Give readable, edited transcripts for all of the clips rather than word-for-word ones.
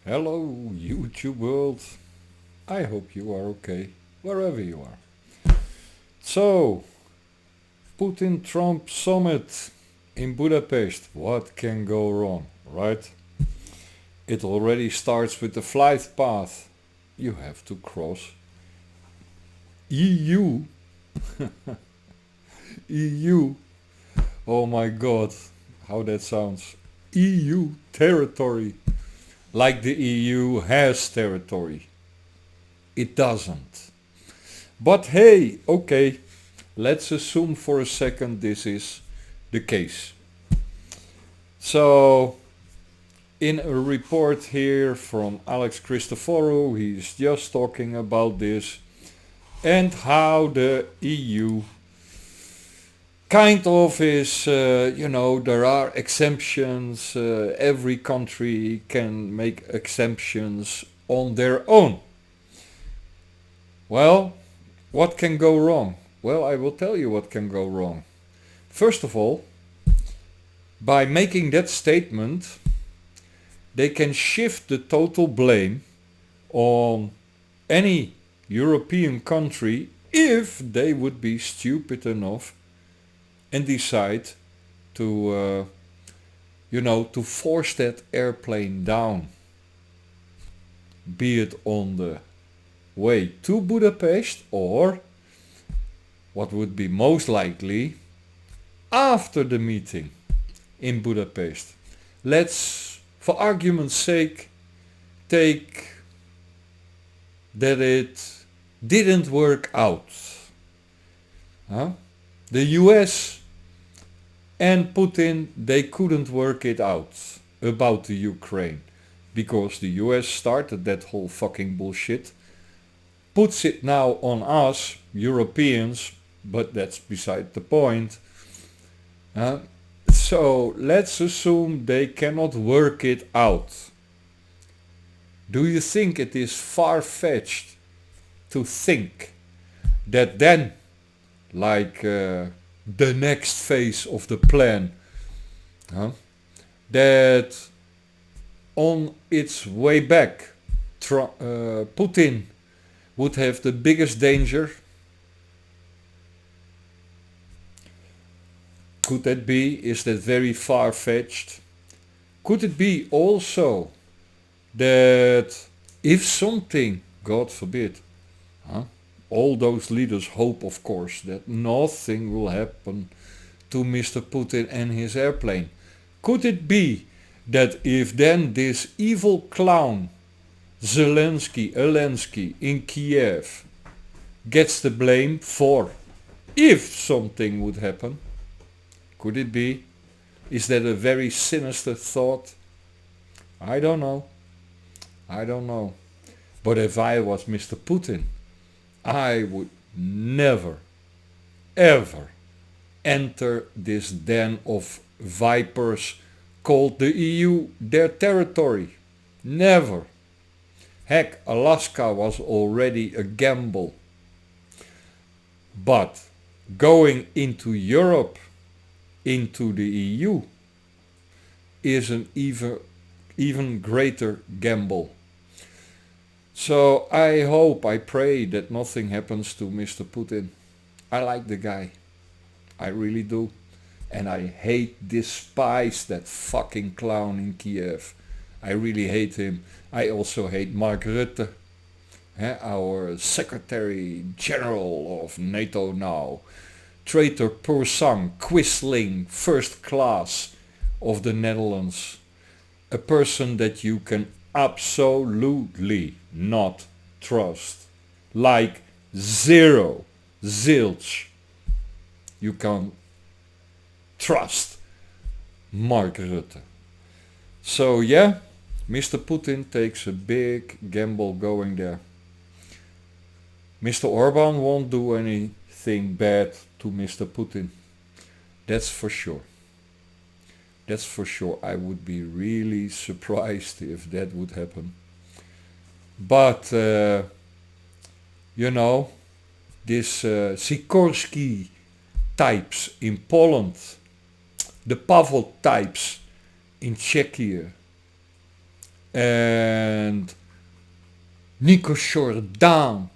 Hello, YouTube world. I hope you are okay, wherever you are. So, Putin-Trump summit in Budapest. What can go wrong, right? It already starts with the flight path. You have to cross EU. EU. Oh my god, how that sounds. EU territory. Like the EU has territory. It doesn't. But hey, okay, let's assume for a second this is the case. So, in a report here from Alex Christoforou, he's just talking about this and how the EU kind of is, there are exemptions. Every country can make exemptions on their own. Well, what can go wrong? Well, I will tell you what can go wrong. First of all, by making that statement, they can shift the total blame on any European country if they would be stupid enough and decide to, to force that airplane down. Be it on the way to Budapest or, what would be most likely, after the meeting in Budapest. Let's, for argument's sake, take that it didn't work out. The US and Putin, they couldn't work it out about the Ukraine because the US started that whole fucking bullshit, puts it now on us, Europeans, but that's beside the point. So let's assume they cannot work it out. Do you think it is far-fetched to think that then, like the next phase of the plan, that on its way back, Putin would have the biggest danger? Could that be? Is that very far-fetched? Could it be also that if something, God forbid, all those leaders hope, of course, that nothing will happen to Mr. Putin and his airplane. Could it be that if then this evil clown Zelensky in Kiev gets the blame for if something would happen? Could it be? Is that a very sinister thought? I don't know. But if I was Mr. Putin, I would never, ever enter this den of vipers called the EU their territory. Never. Heck, Alaska was already a gamble. But going into Europe, into the EU, is an even greater gamble. So I pray that nothing happens to Mr. Putin. I like the guy. I really do. And I despise that fucking clown in Kiev. I really hate him. I also hate Mark Rutte, our Secretary General of NATO now. Traitor pur sang, quisling, first class of the Netherlands. A person that you can absolutely not trust. Like zero, zilch. You can trust Mark Rutte. So yeah, Mr. Putin takes a big gamble going there. Mr. Orban won't do anything bad to Mr. Putin. That's for sure. That's for sure. I would be really surprised if that would happen. But, this Sikorski types in Poland, the Pavel types in Czechia, and Nicosia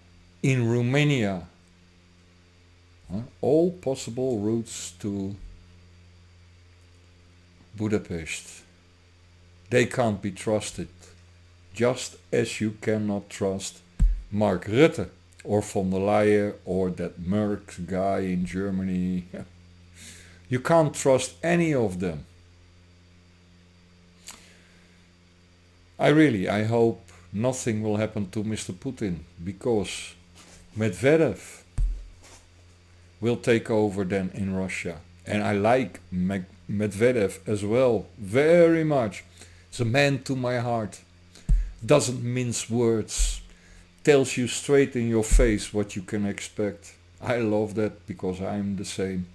in Romania. All possible routes to Budapest. They can't be trusted, just as you cannot trust Mark Rutte or von der Leyen or that Merck guy in Germany. You can't trust any of them. I hope nothing will happen to Mr. Putin, because Medvedev will take over then in Russia. And I like Medvedev as well, very much. It's a man to my heart. Doesn't mince words. Tells you straight in your face what you can expect. I love that because I'm the same.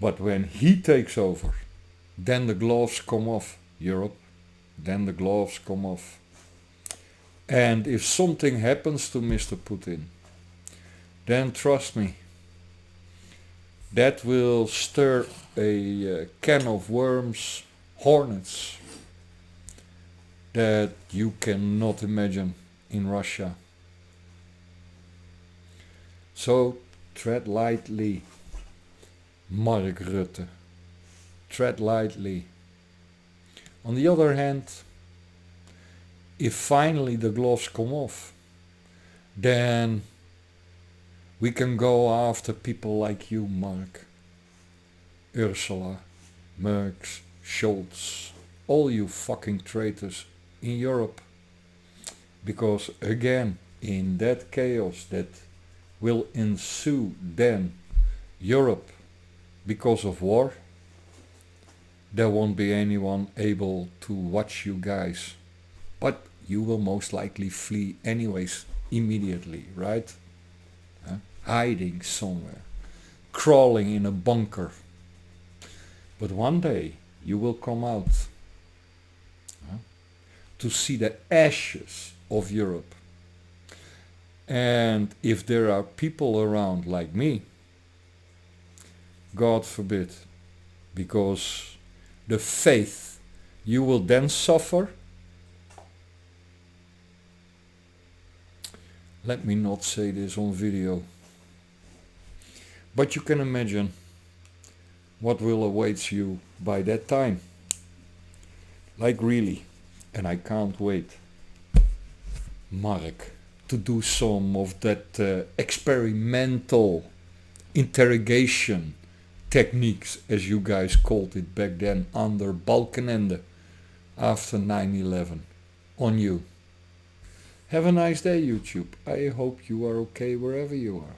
But when he takes over, then the gloves come off, Europe. Then the gloves come off. And if something happens to Mr. Putin, then trust me, that will stir a can of worms, hornets, that you cannot imagine in Russia. So tread lightly, Mark Rutte. Tread lightly. On the other hand, if finally the gloves come off, then we can go after people like you, Mark, Ursula, Merckx, Scholz, all you fucking traitors in Europe. Because again, in that chaos that will ensue then Europe because of war, there won't be anyone able to watch you guys. But you will most likely flee anyways, immediately, right? Hiding somewhere, crawling in a bunker. But one day you will come out to see the ashes of Europe. And if there are people around like me, God forbid, because the faith you will then suffer, let me not say this on video, but you can imagine what will await you by that time. Like really, and I can't wait, Mark, to do some of that experimental interrogation techniques, as you guys called it back then, under Balkenende after 9/11 on you. Have a nice day, YouTube. I hope you are okay wherever you are.